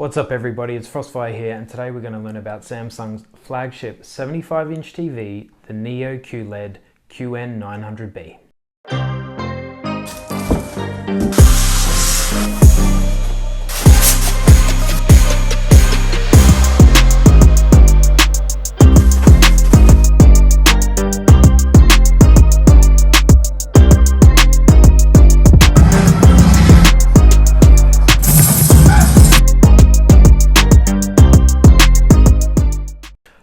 What's up everybody, it's Frostfire here, and today we're going to learn about Samsung's flagship 75-inch TV, the Neo QLED QN900B.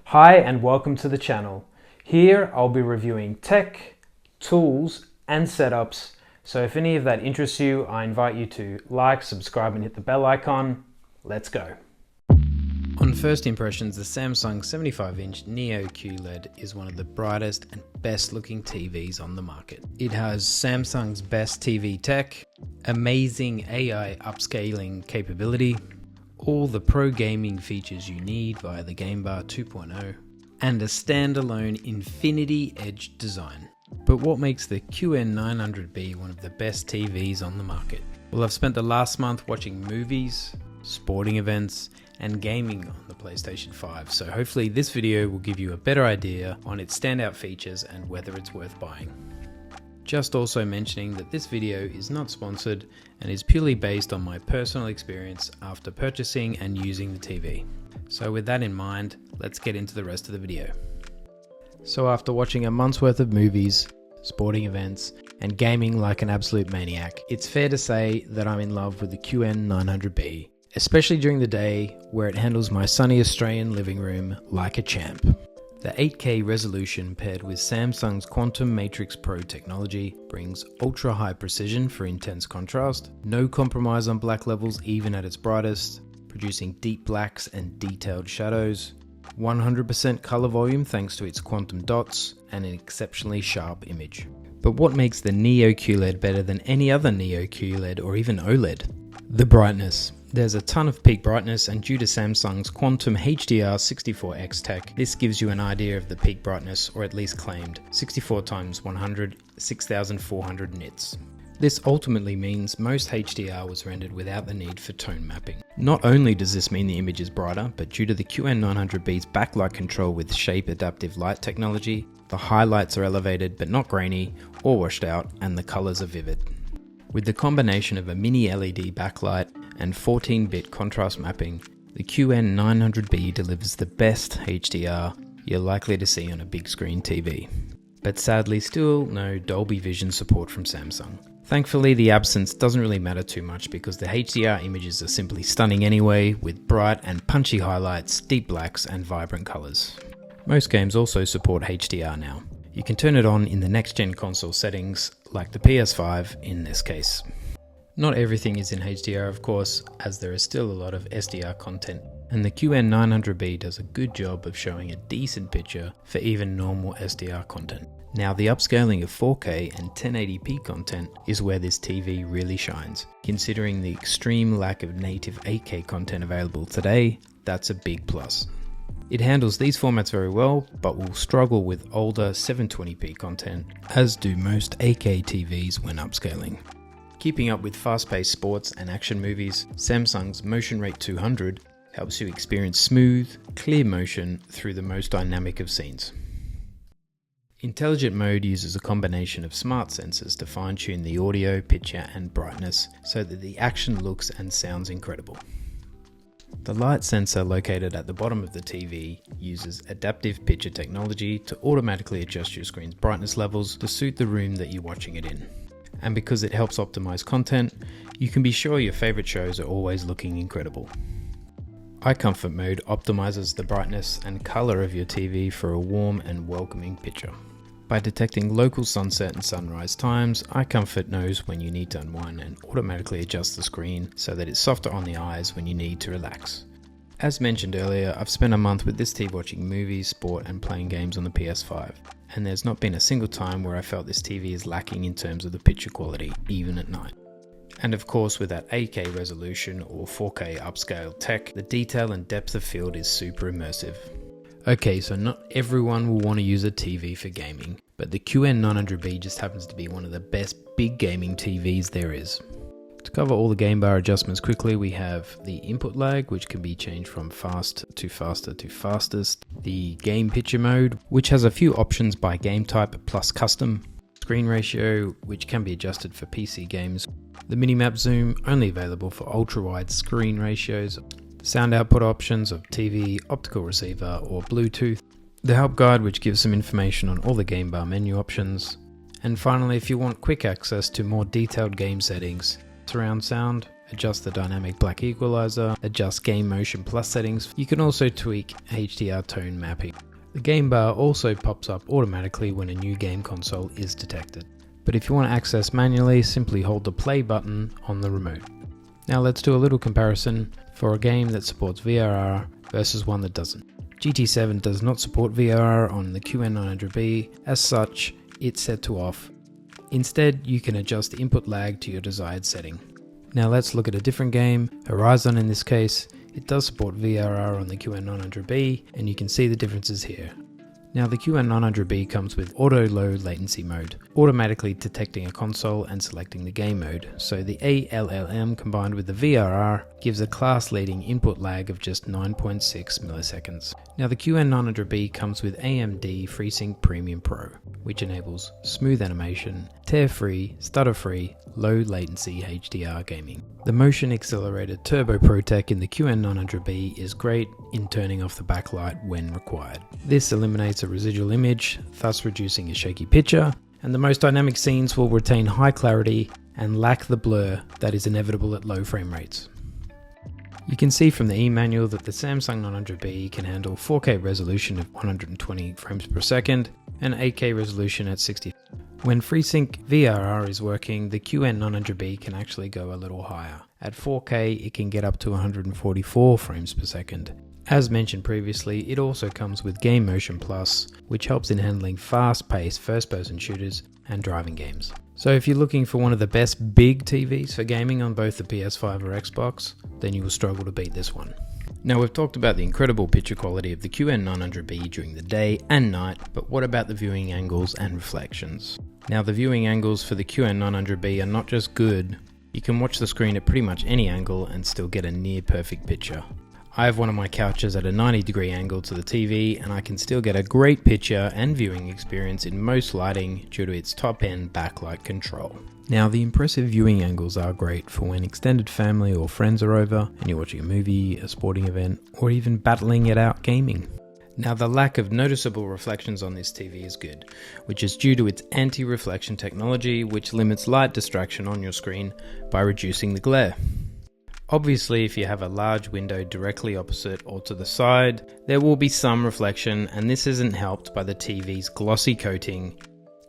Hi and welcome to the channel. Here I'll be reviewing tech, tools and setups, so if any of that interests you, I invite you to like, subscribe and hit the bell icon. Let's go. On first impressions, the Samsung 75-inch Neo QLED is one of the brightest and best looking TVs on the market. It has Samsung's best TV tech, amazing AI upscaling capability, all the pro gaming features you need via the GameBar 2.0, and a standalone Infinity Edge design. But what makes the QN900B one of the best TVs on the market? Well, I've spent the last month watching movies, sporting events, and gaming on the PlayStation 5, so hopefully this video will give you a better idea on its standout features and whether it's worth buying. Just also mentioning that this video is not sponsored and is purely based on my personal experience after purchasing and using the TV. So with that in mind, let's get into the rest of the video. So after watching a month's worth of movies, sporting events, and gaming like an absolute maniac, it's fair to say that I'm in love with the QN900B, especially during the day where it handles my sunny Australian living room like a champ. The 8K resolution paired with Samsung's Quantum Matrix Pro technology brings ultra high precision for intense contrast, no compromise on black levels even at its brightest, producing deep blacks and detailed shadows, 100% color volume thanks to its quantum dots, and an exceptionally sharp image. But what makes the Neo QLED better than any other Neo QLED or even OLED? The brightness. There's a ton of peak brightness, and due to Samsung's Quantum HDR 64X tech, this gives you an idea of the peak brightness, or at least claimed, 64 x 100, 6400 nits. This ultimately means most HDR was rendered without the need for tone mapping. Not only does this mean the image is brighter, but due to the QN900B's backlight control with shape adaptive light technology, the highlights are elevated but not grainy or washed out, and the colors are vivid. With the combination of a mini LED backlight and 14-bit contrast mapping, the QN900B delivers the best HDR you're likely to see on a big screen TV. But sadly still no Dolby Vision support from Samsung. Thankfully the absence doesn't really matter too much because the HDR images are simply stunning anyway, with bright and punchy highlights, deep blacks and vibrant colours. Most games also support HDR now. You can turn it on in the next-gen console settings, like the PS5 in this case. Not everything is in HDR of course, as there is still a lot of SDR content, and the QN900B does a good job of showing a decent picture for even normal SDR content. Now the upscaling of 4K and 1080p content is where this TV really shines. Considering the extreme lack of native 8K content available today, that's a big plus. It handles these formats very well, but will struggle with older 720p content, as do most 8K TVs when upscaling. Keeping up with fast-paced sports and action movies, Samsung's Motion Rate 200 helps you experience smooth, clear motion through the most dynamic of scenes. Intelligent Mode uses a combination of smart sensors to fine-tune the audio, picture and brightness so that the action looks and sounds incredible. The light sensor located at the bottom of the TV uses adaptive picture technology to automatically adjust your screen's brightness levels to suit the room that you're watching it in. And because it helps optimize content, you can be sure your favorite shows are always looking incredible. Eye Comfort Mode optimizes the brightness and color of your TV for a warm and welcoming picture. By detecting local sunset and sunrise times, Eye Comfort knows when you need to unwind and automatically adjusts the screen so that it's softer on the eyes when you need to relax. As mentioned earlier, I've spent a month with this TV watching movies, sport and playing games on the PS5, and there's not been a single time where I felt this TV is lacking in terms of the picture quality, even at night. And of course with that 8K resolution or 4K upscaled tech, the detail and depth of field is super immersive. Okay, so not everyone will want to use a TV for gaming, but the QN900B just happens to be one of the best big gaming TVs there is. To cover all the GameBar adjustments quickly, we have the input lag, which can be changed from fast to faster to fastest. The game picture mode, which has a few options by game type plus custom. Screen ratio, which can be adjusted for PC games. The minimap zoom, only available for ultra-wide screen ratios. Sound output options of TV, optical receiver, or Bluetooth. The help guide, which gives some information on all the GameBar menu options. And finally, if you want quick access to more detailed game settings, surround sound, adjust the dynamic black equalizer, adjust game motion plus settings. You can also tweak HDR tone mapping. The GameBar also pops up automatically when a new game console is detected. But if you want to access manually, simply hold the play button on the remote. Now let's do a little comparison for a game that supports VRR versus one that doesn't. GT7 does not support VRR on the QN900B, as such, it's set to off. Instead, you can adjust the input lag to your desired setting. Now let's look at a different game, Horizon in this case. It does support VRR on the QN900B, and you can see the differences here. Now the QN900B comes with auto low latency mode, automatically detecting a console and selecting the game mode, so the ALLM combined with the VRR gives a class leading input lag of just 9.6 milliseconds. Now the QN900B comes with AMD FreeSync Premium Pro, which enables smooth animation, tear-free, stutter-free, low latency HDR gaming. The motion accelerated Turbo Pro Tech in the QN900B is great in turning off the backlight when required. This eliminates a residual image, thus reducing a shaky picture, and the most dynamic scenes will retain high clarity and lack the blur that is inevitable at low frame rates. You can see from the e-manual that the Samsung 900B can handle 4K resolution of 120 frames per second and 8K resolution at 60. When FreeSync VRR is working, the QN900B can actually go a little higher. At 4K, it can get up to 144 frames per second. As mentioned previously, it also comes with Game Motion Plus, which helps in handling fast-paced first-person shooters and driving games. So if you're looking for one of the best big TVs for gaming on both the PS5 or Xbox, then you will struggle to beat this one. Now we've talked about the incredible picture quality of the QN900B during the day and night, but what about the viewing angles and reflections? Now the viewing angles for the QN900B are not just good, you can watch the screen at pretty much any angle and still get a near perfect picture. I have one of my couches at a 90-degree angle to the TV and I can still get a great picture and viewing experience in most lighting due to its top-end backlight control. Now the impressive viewing angles are great for when extended family or friends are over and you're watching a movie, a sporting event, or even battling it out gaming. Now the lack of noticeable reflections on this TV is good, which is due to its anti-reflection technology which limits light distraction on your screen by reducing the glare. Obviously, if you have a large window directly opposite or to the side, there will be some reflection, and this isn't helped by the TV's glossy coating.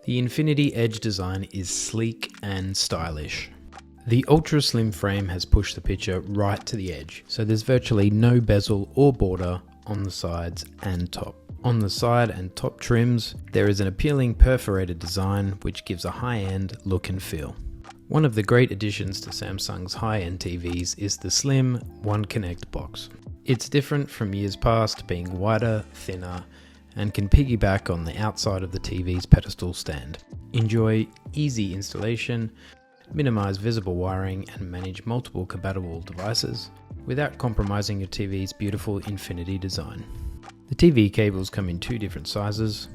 The Infinity Edge design is sleek and stylish. The ultra slim frame has pushed the picture right to the edge, so there's virtually no bezel or border on the sides and top. On the side and top trims, there is an appealing perforated design which gives a high-end look and feel. One of the great additions to Samsung's high-end TVs is the slim One Connect box. It's different from years past, being wider, thinner, and can piggyback on the outside of the TV's pedestal stand. Enjoy easy installation, minimize visible wiring, and manage multiple compatible devices without compromising your TV's beautiful Infinity design. The TV cables come in two different sizes.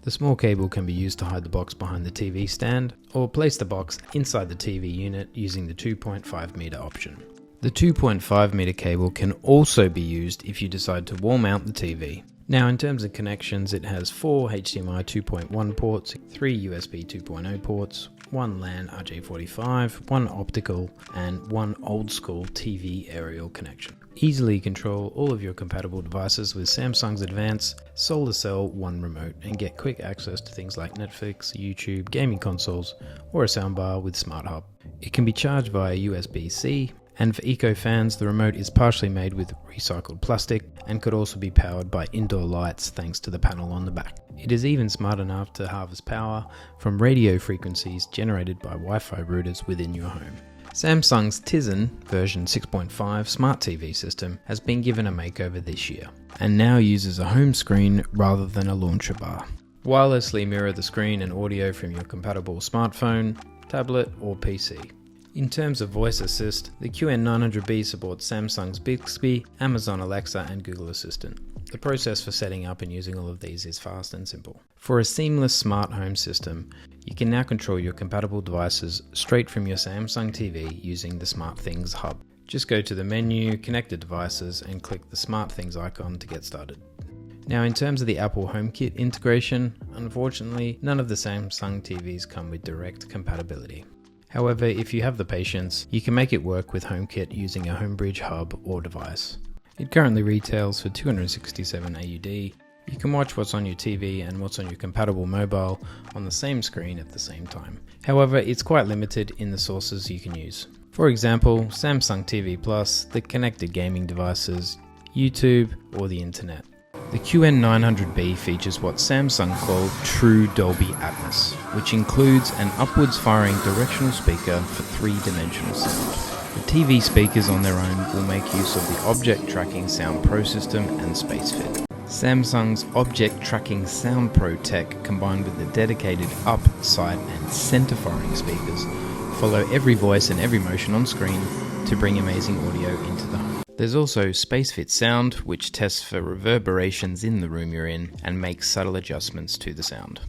The small cable can be used to hide the box behind the TV stand, or place the box inside the TV unit using the 2.5 meter option. The 2.5 meter cable can also be used if you decide to wall mount the TV. Now in terms of connections, it has 4 HDMI 2.1 ports, 3 USB 2.0 ports, 1 LAN RJ45, 1 optical, and 1 old school TV aerial connection. Easily control all of your compatible devices with Samsung's advanced Solar Cell 1 remote and get quick access to things like Netflix, YouTube, gaming consoles, or a soundbar with Smart Hub. It can be charged via USB-C, and for eco fans, the remote is partially made with recycled plastic and could also be powered by indoor lights thanks to the panel on the back. It is even smart enough to harvest power from radio frequencies generated by Wi-Fi routers within your home. Samsung's Tizen version 6.5 smart TV system has been given a makeover this year and now uses a home screen rather than a launcher bar. Wirelessly mirror the screen and audio from your compatible smartphone, tablet or PC. In terms of voice assist, the QN900B supports Samsung's Bixby, Amazon Alexa and Google Assistant. The process for setting up and using all of these is fast and simple. For a seamless smart home system, you can now control your compatible devices straight from your Samsung TV using the SmartThings hub. Just go to the menu, connected devices and click the SmartThings icon to get started. Now in terms of the Apple HomeKit integration, unfortunately none of the Samsung TVs come with direct compatibility. However, if you have the patience, you can make it work with HomeKit using a Homebridge hub or device. It currently retails for 267 AUD. You can watch what's on your TV and what's on your compatible mobile on the same screen at the same time. However, it's quite limited in the sources you can use. For example, Samsung TV Plus, the connected gaming devices, YouTube, or the internet. The QN900B features what Samsung call True Dolby Atmos, which includes an upwards firing directional speaker for 3-dimensional sound. The TV speakers on their own will make use of the Object Tracking Sound Pro system and SpaceFit. Samsung's Object Tracking Sound Pro tech, combined with the dedicated up, side and center firing speakers, follow every voice and every motion on screen to bring amazing audio into the home. There's also SpaceFit Sound, which tests for reverberations in the room you're in and makes subtle adjustments to the sound.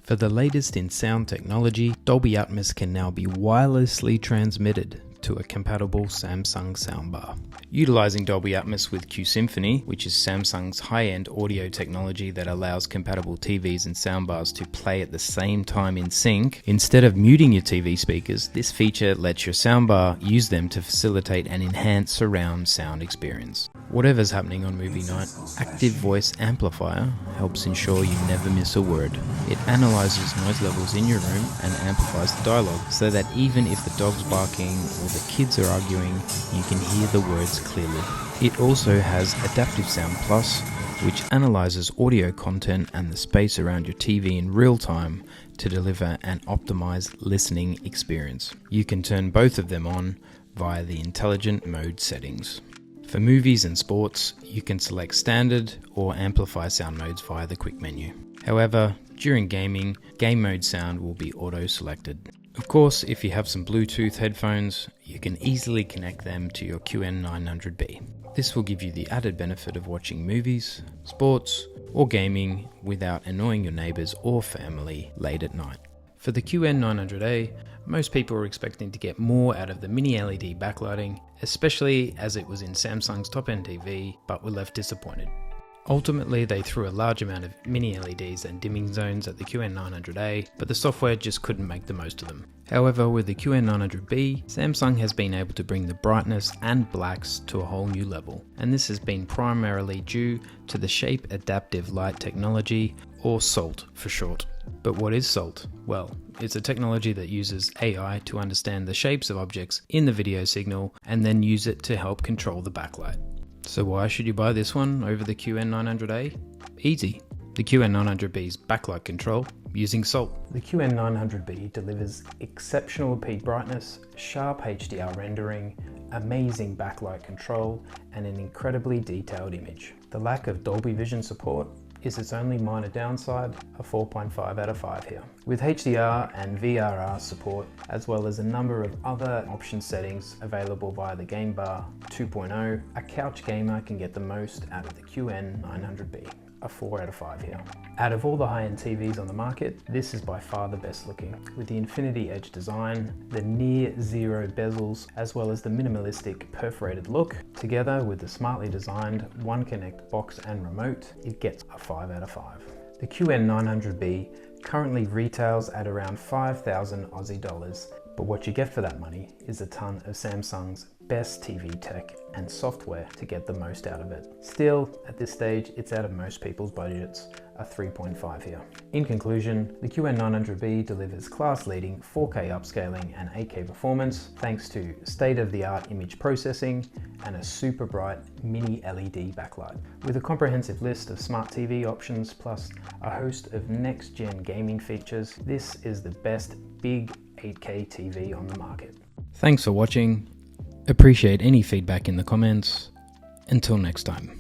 For the latest in sound technology, Dolby Atmos can now be wirelessly transmitted to a compatible Samsung soundbar. Utilizing Dolby Atmos with Q Symphony, which is Samsung's high-end audio technology that allows compatible TVs and soundbars to play at the same time in sync, instead of muting your TV speakers, this feature lets your soundbar use them to facilitate an enhanced surround sound experience. Whatever's happening on movie night, Active Voice Amplifier helps ensure you never miss a word. It analyzes noise levels in your room and amplifies the dialogue so that even if the dog's barking or the kids are arguing, you can hear the words clearly. It also has Adaptive Sound Plus, which analyzes audio content and the space around your TV in real time to deliver an optimized listening experience. You can turn both of them on via the intelligent mode settings. For movies and sports, you can select standard or amplify sound modes via the quick menu. However, during gaming, game mode sound will be auto-selected. Of course, if you have some Bluetooth headphones, you can easily connect them to your QN900B. This will give you the added benefit of watching movies, sports, or gaming without annoying your neighbors or family late at night. For the QN900A, most people were expecting to get more out of the mini LED backlighting, especially as it was in Samsung's top-end TV, but were left disappointed. Ultimately, they threw a large amount of mini LEDs and dimming zones at the QN900A, but the software just couldn't make the most of them. However, with the QN900B, Samsung has been able to bring the brightness and blacks to a whole new level, and this has been primarily due to the Shape Adaptive Light technology, or SALT for short. But what is SALT? Well, it's a technology that uses AI to understand the shapes of objects in the video signal and then use it to help control the backlight. So why should you buy this one over the QN900A? Easy. The QN900B's backlight control using SALT. The QN900B delivers exceptional peak brightness, sharp HDR rendering, amazing backlight control, and an incredibly detailed image. The lack of Dolby Vision support is its only minor downside, a 4.5 out of 5 here. With HDR and VRR support, as well as a number of other option settings available via the GameBar 2.0, a couch gamer can get the most out of the QN900B. A 4 out of 5 here. Out of all the high-end TVs on the market, this is by far the best looking. With the Infinity Edge design, the near zero bezels, as well as the minimalistic perforated look, together with the smartly designed One Connect box and remote, it gets a 5 out of 5. The QN900B currently retails at around 5,000 Aussie dollars, but what you get for that money is a ton of Samsung's best TV tech and software to get the most out of it. Still, at this stage, it's out of most people's budgets, a 3.5 here. In conclusion, the QN900B delivers class-leading 4K upscaling and 8K performance thanks to state-of-the-art image processing and a super bright mini LED backlight. With a comprehensive list of smart TV options plus a host of next-gen gaming features, this is the best big 8K TV on the market. Thanks for watching. Appreciate any feedback in the comments. Until next time.